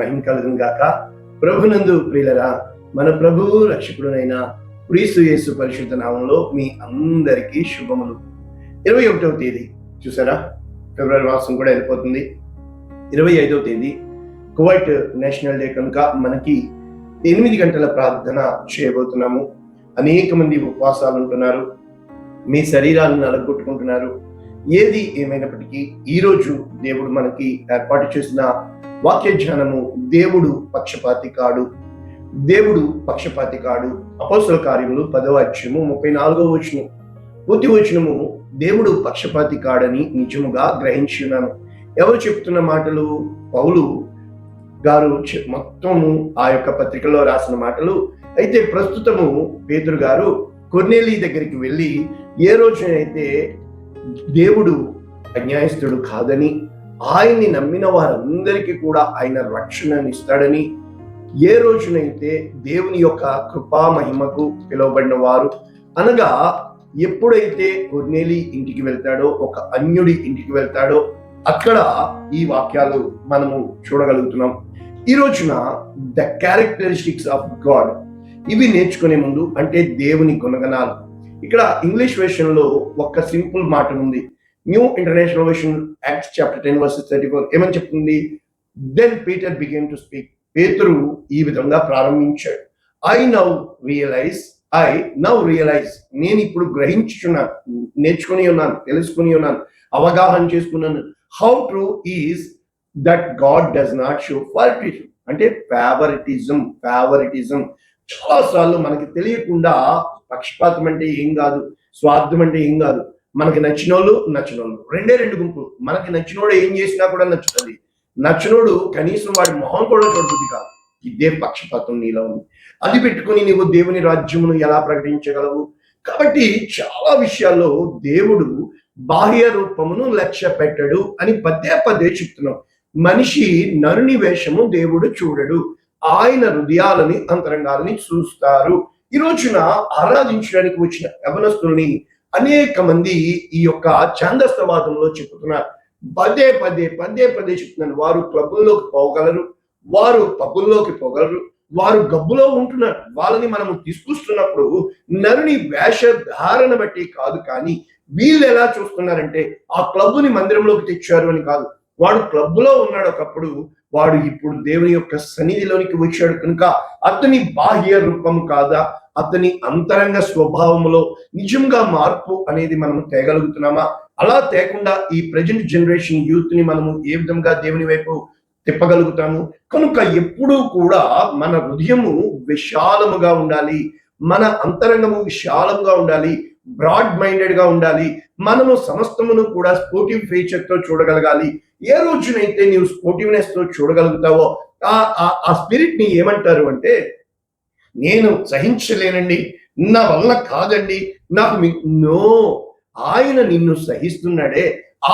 మహిమ కలుగును గాక. ప్రభునందు ప్రియులరా, మన ప్రభువు రక్షకుడునైన క్రీస్తు యేసు పరిశుద్ధ నామంలో మీ అందరికీ శుభములు. 21వ తేదీ చూసారా, ఫిబ్రవరి మాసం కూడా వెళ్ళిపోతుంది. 25వ తేదీ కువైట్ నేషనల్ డే కనుక మనకి 8 గంటల ప్రార్థన చేయబోతున్నాము. అనేక మంది ఉపవాసాలు ఉంటున్నారు, మీ శరీరాలను నలగొట్టుకుంటున్నారు. ఏది ఏమైనప్పటికీ ఈరోజు దేవుడు మనకి ఏర్పాటు చేసిన వాక్య ధ్యానము, దేవుడు పక్షపాతి కాడు, దేవుడు పక్షపాతి కాడు. అపోస్తల కార్యములు 10వ అధ్యాయము 34వ వచనం, పూర్తి వచనము, దేవుడు పక్షపాతి కాడని నిజముగా గ్రహించి ఉన్నాను. ఎవరు చెప్తున్న మాటలు? పౌలు గారు మొత్తము ఆ యొక్క పత్రికలో రాసిన మాటలు. అయితే ప్రస్తుతము పేతురు గారు కొర్నేలి దగ్గరికి వెళ్ళి, ఏ రోజునైతే దేవుడు అన్యాయస్తుడు కాదని, ఆయన్ని నమ్మిన వారందరికీ కూడా ఆయన రక్షణని ఇస్తాడని, ఏ రోజునైతే దేవుని యొక్క కృపా మహిమకు పిలువబడిన వారు అనగా ఎప్పుడైతే కొర్నేలి ఇంటికి వెళ్తాడో, ఒక అన్యుడి ఇంటికి వెళ్తాడో, అక్కడ ఈ వాక్యాలు మనము చూడగలుగుతున్నాం. ఈ రోజున ద క్యారెక్టరిస్టిక్స్ ఆఫ్ గాడ్, ఇవి నేర్చుకునే ముందు, అంటే దేవుని గుణగణాలు. ఇక్కడ ఇంగ్లీష్ వెర్షన్ లో ఒక సింపుల్ మాట ఉంది. New international version acts chapter 10 verses 34 ఏమని చెప్తుంది? Then Peter began to speak. పేతురు ఈ విధంగా ప్రారంభించాడు. ఐ నౌ రియలైజ్, నేను ఇప్పుడు గ్రహించుచున్నాను, నేర్చుకుని ఉన్నాను, తెలుసుకుని ఉన్నాను, అవగాహన చేసుకున్నాను. How true is that God does not show favouritism. అంటే ఫేవరిటిజం చాలా సార్లు మనకి తెలియకుండా పక్షపాతం అంటే ఏం కాదు, స్వార్థం అంటే ఏం కాదు. మనకి నచ్చినోళ్ళు రెండే రెండు గుంపులు. మనకి నచ్చినోడు ఏం చేసినా కూడా నచ్చుతుంది, నచ్చినోడు కనీసం వాడి మొహం కూడా చూడబుద్ధి కాదు. ఇదే పక్షపాతం నీలో ఉంది. అది పెట్టుకుని నీవు దేవుని రాజ్యమును ఎలా ప్రకటించగలవు? కాబట్టి చాలా విషయాల్లో దేవుడు బాహ్య రూపమును లక్ష్య పెట్టడు అని పదే చెప్తున్నాం. మనిషి నరుని వేషము దేవుడు చూడడు, ఆయన హృదయాలని, అంతరంగాలని చూస్తారు. ఈ రోజున ఆరాధించడానికి వచ్చిన యవనస్తుల్ని అనేక మంది ఈ యొక్క ఛాందస్తవాదంలో చెప్తున్నారు. పదే చెప్తున్నాను. వారు క్లబ్బుల్లోకి పోగలరు, వారు పబ్బుల్లోకి పోగలరు, వారు గబ్బులో ఉంటున్నారు. వాళ్ళని మనము తీసుకొస్తున్నప్పుడు నరుని వేషధారణ బట్టి కాదు, కానీ వీళ్ళు ఎలా చూస్తున్నారంటే ఆ క్లబ్బుని మందిరంలోకి తెచ్చారు అని కాదు. వాడు క్లబ్లో ఉన్నాడు ఒకప్పుడు, వాడు ఇప్పుడు దేవుని యొక్క సన్నిధిలోనికి వచ్చాడు కనుక అతని బాహ్య రూపం కాదా, అతని అంతరంగ స్వభావంలో నిజంగా మార్పు అనేది మనం తేగలుగుతున్నామా? అలా తేకుండా ఈ ప్రజెంట్ జనరేషన్ యూత్ ని మనము ఏ విధంగా దేవుని వైపు తిప్పగలుగుతాము? కనుక ఎప్పుడూ కూడా మన హృదయము విశాలముగా ఉండాలి, మన అంతరంగము విశాలంగా ఉండాలి, బ్రాడ్ మైండెడ్ గా ఉండాలి. మనము సమస్తమును కూడా స్పోర్టివ్ ఫీచర్ తో చూడగలగాలి. ఏ రోజునైతే నీవు స్పోర్టివ్నెస్ తో చూడగలుగుతావో ఆ స్పిరిట్ ని ఏమంటారు అంటే, నేను సహించలేనండి, నా వల్ల కాదండి, నో, ఆయన నిన్ను సహిస్తున్నాడే,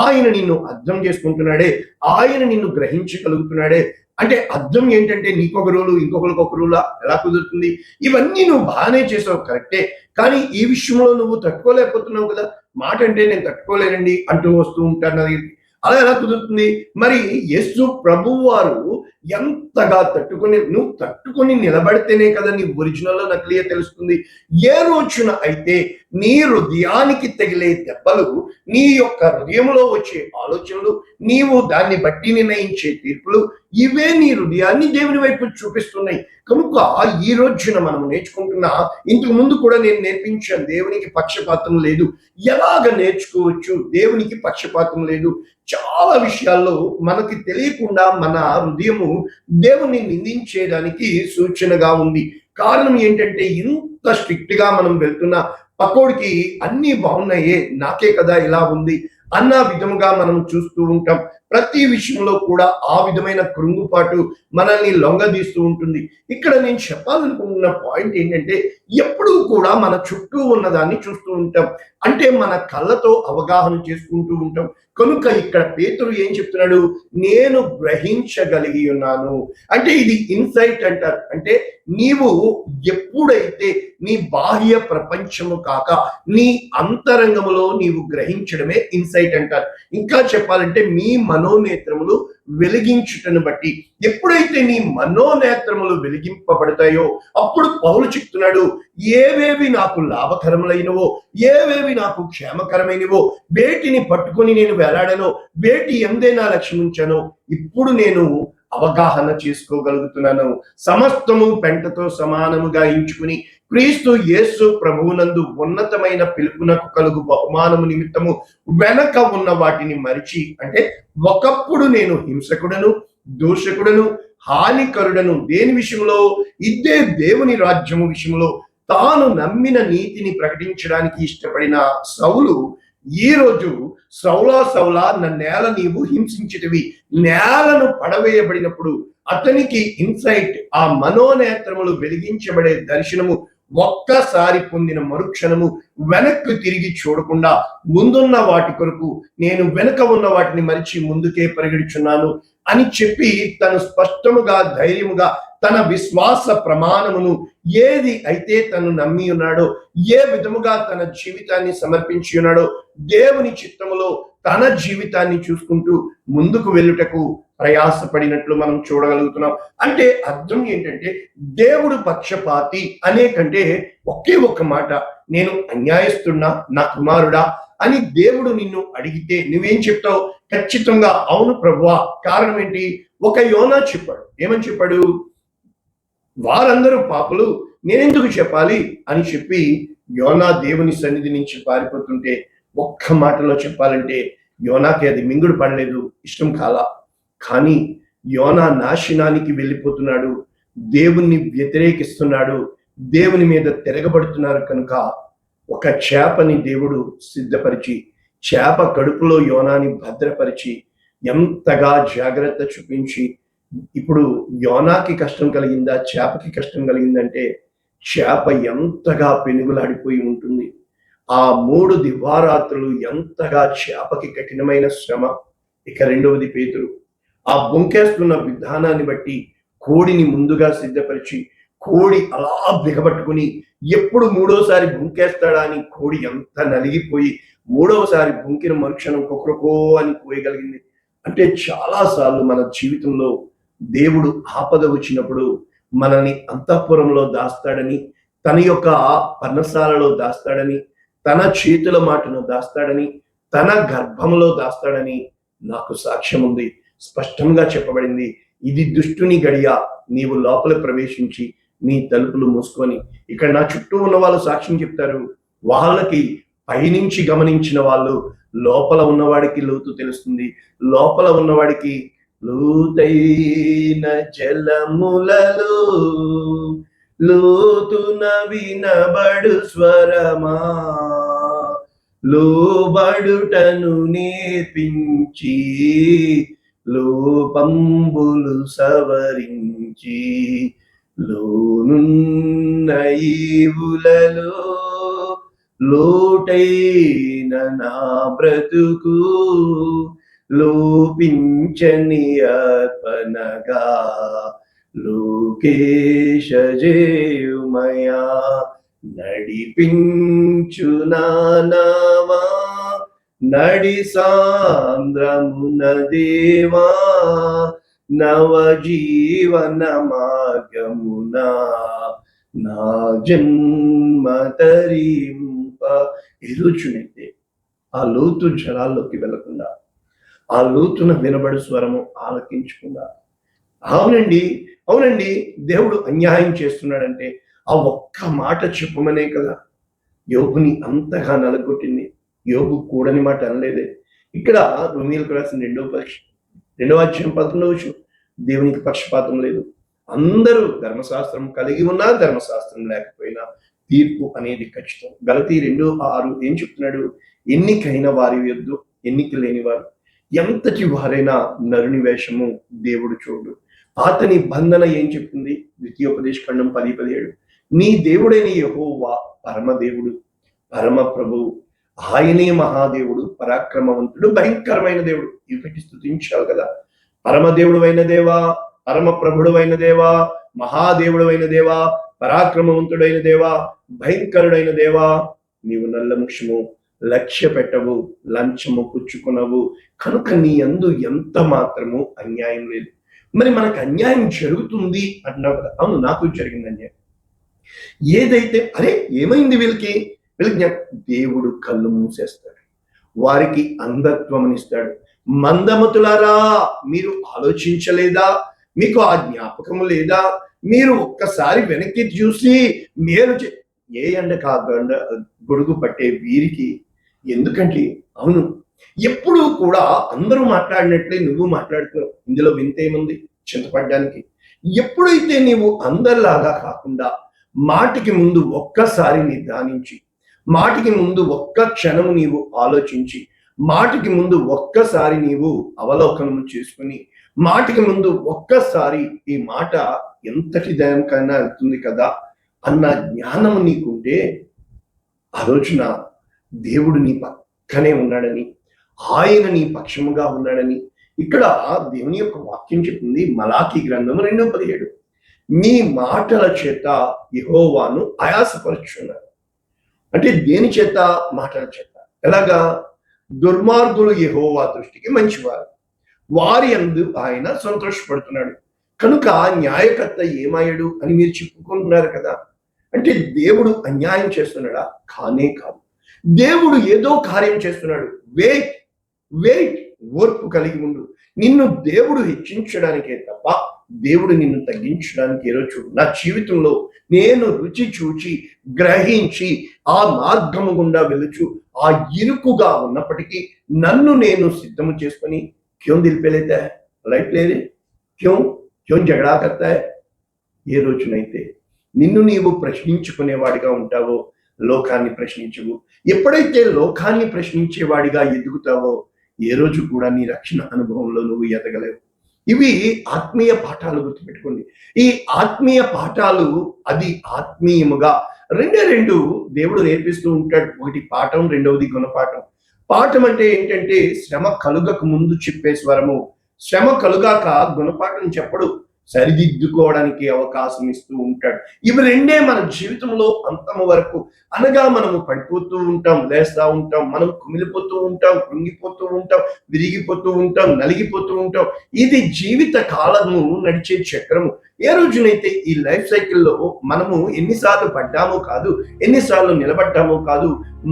ఆయన నిన్ను అర్థం చేసుకుంటున్నాడే, ఆయన నిన్ను గ్రహించగలుగుతున్నాడే. అంటే అర్థం ఏంటంటే, నీకొక రూలు ఇంకొకరికి ఒక రూలా ఎలా కుదురుతుంది? ఇవన్నీ నువ్వు బాగానే చేసావు, కరెక్టే, కానీ ఈ విషయంలో నువ్వు తట్టుకోలేకపోతున్నావు కదా. మాట అంటే నేను తట్టుకోలేనండి అంటూ వస్తూ ఉంటాను. అలా ఎలా కుదురుతుంది? మరి యేసు ప్రభువు వారు ఎంతగా నువ్వు తట్టుకొని నిలబడితేనే కదా నీ ఒరిజినల్లో నకిలీ తెలుస్తుంది. ఏ రోజున అయితే నీ హృదయానికి తగిలే దెబ్బలు, నీ యొక్క హృదయంలో వచ్చే ఆలోచనలు, నీవు దాన్ని బట్టి నిర్ణయించే తీర్పులు, ఇవే నీ హృదయాన్ని దేవుని వైపు చూపిస్తున్నాయి. కనుక ఈ రోజున మనం నేర్చుకుంటున్న, ఇంతకు ముందు కూడా నేను నేర్పించాను, దేవునికి పక్షపాతం లేదు. ఎలాగ నేర్చుకోవచ్చు? దేవునికి పక్షపాతం లేదు. చాలా విషయాల్లో మనకి తెలియకుండా మన హృదయము దేవుని నిందించేయడానికి సూచనగా ఉంది. కారణం ఏంటంటే, ఇంత స్ట్రిక్ట్ గా మనం వెళ్తున్నా, పక్కోడికి అన్ని బాగున్నాయే, నాకే కదా ఇలా ఉంది అన్న విధముగా మనం చూస్తూ ఉంటాం. ప్రతి విషయంలో కూడా ఆ విధమైన కృంగుపాటు మనల్ని లొంగదీస్తూ ఉంటుంది. ఇక్కడ నేను చెప్పాలనుకుంటున్న పాయింట్ ఏంటంటే, ఎప్పుడూ కూడా మన చుట్టూ ఉన్నదాన్ని చూస్తూ ఉంటాం, అంటే మన కళ్ళతో అవగాహన చేసుకుంటూ ఉంటాం. కనుక ఇక్కడ పేతురు ఏం చెప్తున్నాడు? నేను గ్రహించగలిగి ఉన్నాను. అంటే ఇది ఇన్సైట్ అంటారు. అంటే నీవు ఎప్పుడైతే నీ బాహ్య ప్రపంచము కాక నీ అంతరంగములో నీవు గ్రహించడమే ఇన్సైట్ అంటారు. ఇంకా చెప్పాలంటే మీ మనోనేత్రములు వెలిగించుటను బట్టి. ఎప్పుడైతే నీ మనోనేత్రములు వెలిగింపబడతాయో అప్పుడు పౌలు చెప్తున్నాడు, ఏవేవి నాకు లాభకరములైనవో, ఏవేవి నాకు క్షేమకరమైనవో, వేటిని పట్టుకొని నేను వేలాడానో, వేటి ఎందే నా లక్ష్యం ఉంచానో ఇప్పుడు నేను అవగాహన చేసుకోగలుగుతున్నాను. సమస్తము పెంటతో సమానముగా ఎంచుకుని క్రీస్తు యేసు ప్రభువునందు ఉన్నతమైన పిలుపునకు కలుగు బహుమానము నిమిత్తము వెనక ఉన్న వాటిని మరిచి, అంటే ఒకప్పుడు నేను హింసకుడను, దూషకుడను, హానికరుడను. దేని విషయంలో? ఇదే దేవుని రాజ్యము విషయంలో తాను నమ్మిన నీతిని ప్రకటించడానికి ఇష్టపడిన సౌలు ఈ రోజు సౌలా సౌలా నన్నేల నీవు హింసించితివి. నేలను పడవేయబడినప్పుడు అతనికి ఇన్సైట్, ఆ మనోనేత్రములు వెలిగించబడే దర్శనము ఒక్కసారి పొందిన మరుక్షణము వెనక్కి తిరిగి చూడకుండా ముందున్న వాటి కొరకు నేను వెనుక ఉన్న వాటిని మరిచి ముందుకే పరిగెడుచున్నాను అని చెప్పి తను స్పష్టముగా ధైర్యముగా తన విశ్వాస ప్రమాణమును ఏది అయితే తను నమ్మి ఉన్నాడో, ఏ విధముగా తన జీవితాన్ని సమర్పించి ఉన్నాడో దేవుని చిత్తములో తన జీవితాన్ని చూసుకుంటూ ముందుకు వెళ్ళుటకు ప్రయాసపడినట్లు మనం చూడగలుగుతున్నాం. అంటే అర్థం ఏంటంటే దేవుడు పక్షపాతి అనే కంటే ఒకే ఒక్క మాట, నేను అన్యాయస్తున్నా నా కుమారుడా అని దేవుడు నిన్ను అడిగితే నువ్వేం చెప్తావు? ఖచ్చితంగా అవును ప్రభువా. కారణం ఏంటి? ఒక యోనా చెప్పాడు. ఏమని చెప్పాడు? వారందరూ పాపులు, నేనెందుకు చెప్పాలి అని చెప్పి యోనా దేవుని సన్నిధి నుంచి పారిపోతుంటే ఒక్క మాటలో చెప్పాలంటే యోనాకి అది మింగుడు పడలేదు, ఇష్టం కాలా. కానీ యోనా నాశనానికి వెళ్ళిపోతున్నాడు, దేవుణ్ణి వ్యతిరేకిస్తున్నాడు, దేవుని మీద తిరగబడుతున్నారు కనుక ఒక చేపని దేవుడు సిద్ధపరిచి, చేప కడుపులో యోనాని భద్రపరిచి ఎంతగా జాగ్రత్త చూపించి, ఇప్పుడు యోనాకి కష్టం కలిగిందా, చేపకి కష్టం కలిగిందంటే చేప ఎంతగా పెనుగులాడిపోయి ఉంటుంది. ఆ 3 దివారాత్రులు ఎంతగా చేపకి కఠినమైన శ్రమ. ఇక రెండవది పేతురు, ఆ బొంకేస్తున్న విధానాన్ని బట్టి కోడిని ముందుగా సిద్ధపరిచి కోడి అలా బిగబట్టుకుని ఎప్పుడు మూడోసారి బొంకేస్తాడా అని కోడి ఎంత నలిగిపోయి మూడవసారి బొంకిన మరుక్షణం కొకరకో అని కోయగలిగింది. అంటే చాలాసార్లు మన జీవితంలో దేవుడు ఆపద వచ్చినప్పుడు మనల్ని అంతఃపురంలో దాస్తాడని, తన యొక్క పర్ణశాలలో దాస్తాడని, తన చేతుల మాటను దాస్తాడని, తన గర్భంలో దాస్తాడని నాకు సాక్ష్యం ఉంది. స్పష్టంగా చెప్పబడింది, ఇది దుష్టుని గడియ, నీవు లోపల ప్రవేశించి నీ తలుపులు మూసుకొని. ఇక్కడ నా చుట్టూ ఉన్న వాళ్ళు సాక్ష్యం చెప్తారు. వాళ్ళకి పైనుంచి గమనించిన వాళ్ళు లోపల ఉన్నవాడికి లోతు తెలుస్తుంది. లోపల ఉన్నవాడికి లోతైన జలములలో లోతున వినబడు స్వరమా, లోబడుటను నేర్పించి లోపంబులు సవరించి లోనున్న ఈవులలో లోటైన నా బ్రతుకు లోపించని అర్పణగా లోకేశ జేయుమయా. నడిపించు నానవా నడి సాంద్రమున దేవా, నవజీవన మార్గమున నా జన్మ తరింప. ఎదుర్చునైతే ఆ లోతు జలాల్లోకి వెళ్లకుండా, ఆ లోతున వినబడు స్వరము ఆలకించకుండా, అవునండి అవునండి దేవుడు అన్యాయం చేస్తున్నాడంటే ఆ ఒక్క మాట చెప్పమనే కదా యోబుని అంతగా నలగొట్టింది. యోబు కూడని మాట అనలేదే. ఇక్కడ రోమీయులకు రాసిన 2వ అధ్యాయం 11వ వచనం, దేవునికి పక్షపాతం లేదు. అందరూ ధర్మశాస్త్రం కలిగి ఉన్నా ధర్మశాస్త్రం లేకపోయినా తీర్పు అనేది ఖచ్చితం. గలతీ 2:6 ఏం చెప్తున్నాడు? ఎన్నికైన వారి యొద్దు ఎన్నిక లేని వారు ఎంతటి వారైనా నరుని వేషము దేవుడు చూడు. అతని బంధన ఏం చెప్తుంది? ద్వితీయోపదేశకాండం 10:17, నీ దేవుడైన యెహోవా పరమదేవుడు, పరమ ప్రభువు, ఆయనే మహాదేవుడు, పరాక్రమవంతుడు, భయంకరమైన దేవుడు. ఇవి స్తుతించాలి కదా. పరమదేవుడు అయిన దేవా, పరమ ప్రభుడు అయిన దేవా, మహాదేవుడు అయిన దేవా, పరాక్రమవంతుడైన దేవా, భయంకరుడైన దేవా, నీవు నల్ల ముఖ్యము లక్ష్య పెట్టవు, లంచము పుచ్చుకొనవు, కనుక నీ యందు ఎంత మాత్రము అన్యాయం లేదు. మరి మనకు అన్యాయం జరుగుతుంది అంటున్నావు కదా, అవును నాకు జరిగింది అన్యాయం. ఏదైతే అరే ఏమైంది వీళ్ళకి దేవుడు కళ్ళు మూసేస్తాడు, వారికి అంధత్వం ఇస్తాడు. మందమతులారా, మీరు ఆలోచించలేదా? మీకు ఆ జ్ఞాపకము లేదా? మీరు ఒక్కసారి వెనక్కి చూసి మేలు ఏ ఎండకు ఆ గొడుగు పట్టే వీరికి ఎందుకంటే, అవును ఎప్పుడు కూడా అందరూ మాట్లాడినట్లే నువ్వు మాట్లాడుతున్నావు. ఇందులో వింత ఏముంది చింతపడ్డానికి? ఎప్పుడైతే నీవు అందరిలాగా కాకుండా మాటికి ముందు ఒక్కసారి నిదానించి, మాటికి ముందు ఒక్క క్షణము నీవు ఆలోచించి, మాటికి ముందు ఒక్కసారి నీవు అవలోకనము చేసుకుని, మాటికి ముందు ఒక్కసారి ఈ మాట ఎంతటి దయంకైనా వెళ్తుంది కదా అన్న జ్ఞానము నీకుంటే, ఆ రోజున దేవుడు నీ పక్కనే ఉన్నాడని, ఆయన నీ పక్షముగా ఉన్నాడని ఇక్కడ దేవుని యొక్క వాక్యం చెప్తుంది. మలాకీ గ్రంథము 2:17, మీ మాటల చేత యెహోవాను ఆయాసపరుచున్నారు. అంటే దేని చేత? మాటల చేత. ఎలాగా? దుర్మార్గులు యెహోవా దృష్టికి మంచివారు, వారి యందు ఆయన సంతోషపడుతున్నాడు. కనుక న్యాయకర్త ఏమాయడు అని మీరు చెప్పుకుంటున్నారు కదా. అంటే దేవుడు అన్యాయం చేస్తున్నాడా? కానే కాదు. దేవుడు ఏదో కార్యం చేస్తున్నాడు. వెయిట్, ఓర్పు కలిగి ఉండు. నిన్ను దేవుడు హెచ్చించడానికే తప్ప దేవుడు నిన్ను తగ్గించడానికి ఈరోజు నా జీవితంలో నేను రుచి చూచి గ్రహించి ఆ మార్గము గుండా వెలుచు ఆ ఇరుకుగా ఉన్నప్పటికీ నన్ను నేను సిద్ధము చేసుకొని క్యోं दिल पे लेता है, राइट ले रे, क्यों झगड़ा करता है? ఏ రోజునైతే నిన్ను నీవు ప్రశ్నించుకునేవాడిగా ఉంటావో లోకాన్ని ప్రశ్నించవు. ఎప్పుడైతే లోకాన్ని ప్రశ్నించేవాడిగా ఎదుగుతావో ఏ రోజు కూడా నీ రక్షణ అనుభవంలో నువ్వు ఎదగలేవు. ఇవి ఆత్మీయ పాఠాలు, గుర్తుపెట్టుకోండి. ఈ ఆత్మీయ పాఠాలు అది ఆత్మీయముగా రెండు దేవుడు నేర్పిస్తూ ఉంటాడు. ఒకటి పాఠం, రెండవది గుణపాఠం. పాఠం అంటే ఏంటంటే శ్రమ కలుగక ముందు చెప్పే స్వరము, శ్రమ కలుగాక గుణపాఠం చెప్పడు, సరిదిద్దుకోవడానికి అవకాశం ఇస్తూ ఉంటాడు. ఇవి రెండే మన జీవితంలో అంతము వరకు, అనగా మనము పడిపోతూ ఉంటాం, లేస్తూ ఉంటాం, మనం కుమిలిపోతూ ఉంటాం, కృంగిపోతూ ఉంటాం, విరిగిపోతూ ఉంటాం, నలిగిపోతూ ఉంటాం. ఇది జీవిత కాలము నడిచే చక్రము. ఏ రోజునైతే ఈ లైఫ్ సైకిల్లో మనము ఎన్నిసార్లు పడ్డామో కాదు, ఎన్నిసార్లు నిలబడ్డామో కాదు,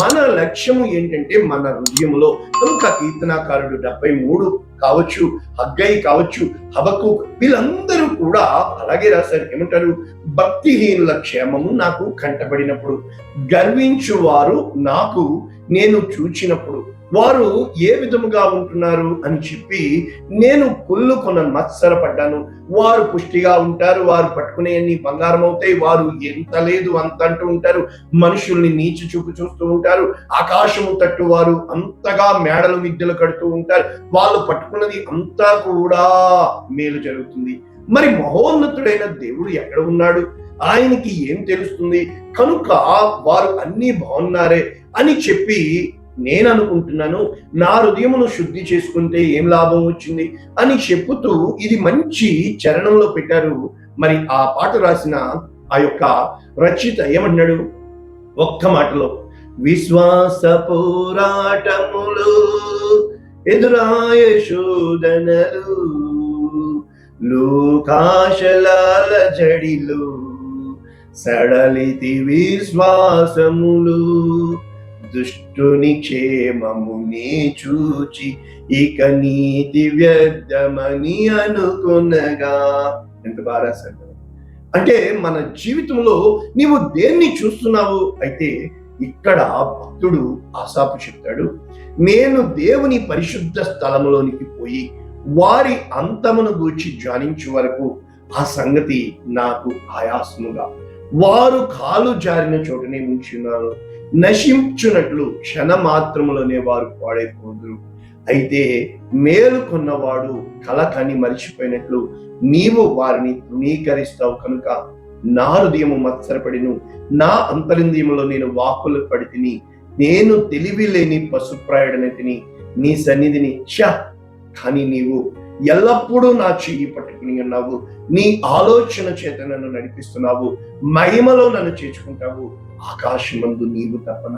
మన లక్ష్యము ఏంటంటే మన హృదయంలో. కనుక కీర్తనాకారుడు 73 కావచ్చు, హగ్గై కావచ్చు, హబక్కు, వీళ్ళందరూ కూడా అలాగే రాశారు. ఏమంటారు? భక్తిహీనుల క్షేమము నాకు కంటబడినప్పుడు, గర్వించు వారు నాకు నేను చూచినప్పుడు, వారు ఏ విధముగా ఉంటున్నారు అని చెప్పి నేను కుళ్ళుకొన మత్సరపడ్డాను. వారు పుష్టిగా ఉంటారు, వారు పట్టుకునే అన్ని బంగారం అవుతాయి, వారు ఎంత లేదు అంత అంటూ ఉంటారు, మనుషుల్ని నీచి చూపు చూస్తూ ఉంటారు, ఆకాశము తట్టు వారు అంతగా మేడలు మిద్దెలు కడుతూ ఉంటారు, వాళ్ళు పట్టుకున్నది అంతా కూడా మేలు జరుగుతుంది. మరి మహోన్నతుడైన దేవుడు ఎక్కడ ఉన్నాడు? ఆయనకి ఏం తెలుస్తుంది? కనుక వారు అన్నీ బాగున్నారే అని చెప్పి నేను అనుకుంటున్నాను, నా హృదయమును శుద్ధి చేసుకుంటే ఏం లాభం వచ్చింది అని చెప్పుతూ ఇది మంచి చరణంలో పెట్టారు. మరి ఆ పాట రాసిన ఆ యొక్క రచయిత ఏమన్నాడు? ఒక్క మాటలో, విశ్వాస పోరాటములు ఎదురాయ శోధనలు, లోకాశలాల జడిలు సడలితి విశ్వాసములు, దుష్టుని క్షేమమునే చూచి ఇక నీతి వ్యర్థమని అనుకునగా. ఎంత బాగా రాశాడు. అంటే మన జీవితంలో నీవు దేన్ని చూస్తున్నావు? అయితే ఇక్కడ భక్తుడు ఆసాపు చెప్తాడు, నేను దేవుని పరిశుద్ధ స్థలములోనికి పోయి వారి అంతమును గూర్చి ధ్యానించే వరకు ఆ సంగతి నాకు ఆయాసముగా, వారు కాలు జారిన చోటనే ఉంచున్నారు, నశించునట్లు క్షణమాత్రములోనే వారు పాడైపోదురు. అయితే మేలుకొన్నవాడు కలకని మరిచిపోయినట్లు నీవు వారిని తృణీకరిస్తావు. కనుక నా హృదయము మత్సరపడిను, నా అంతరింద్రియములో నేను వాక్కులు పడి తిని, నేను తెలివి లేని పశుప్రాయుడని తిని నీ సన్నిధిని కానీ నీవు ఎల్లప్పుడూ నా చెయ్యి పట్టుకుని ఉన్నావు, నీ ఆలోచన చేత నన్ను నడిపిస్తున్నావు, మహిమలో నన్ను చేర్చుకుంటావు. ఆకాశమందు నీవు తప్పన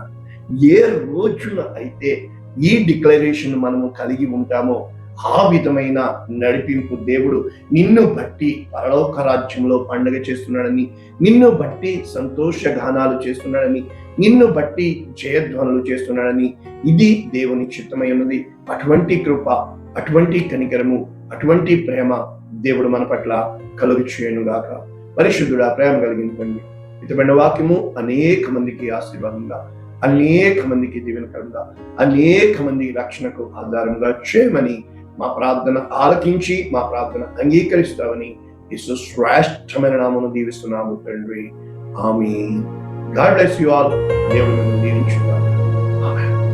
ఏ రోజున అయితే ఈ డిక్లరేషన్ మనము కలిగి ఉంటామో ఆ విధమైన నడిపింపు దేవుడు నిన్ను బట్టి పరలోక రాజ్యంలో పండుగ చేస్తున్నాడని, నిన్ను బట్టి సంతోష గానాలు చేస్తున్నాడని, నిన్ను బట్టి జయధ్వనులు చేస్తున్నాడని, ఇది దేవుని చిత్తమై ఉన్నది. అటువంటి కృప, అటువంటి కనికరము, అటువంటి ప్రేమ దేవుడు మన పట్ల కలుగు చేయనుగాక. పరిశుద్ధుడా, ప్రేమ కలిగించండి. ఇతమైన వాక్యము అనేక మందికి ఆశీర్వాదంగా, అనేక మందికి దీవెనకరంగా, అనేక మంది రక్షణకు ఆధారంగా చేయమని మా ప్రార్థన ఆలకించి మా ప్రార్థన అంగీకరిస్తామని యేసు శ్రేష్టమైన నామమున దీవిస్తున్నాము తండ్రి. ఆమేన్. God bless you all. దేవుడు మిమ్మల్ని దీవించుగాక. ఆమేన్.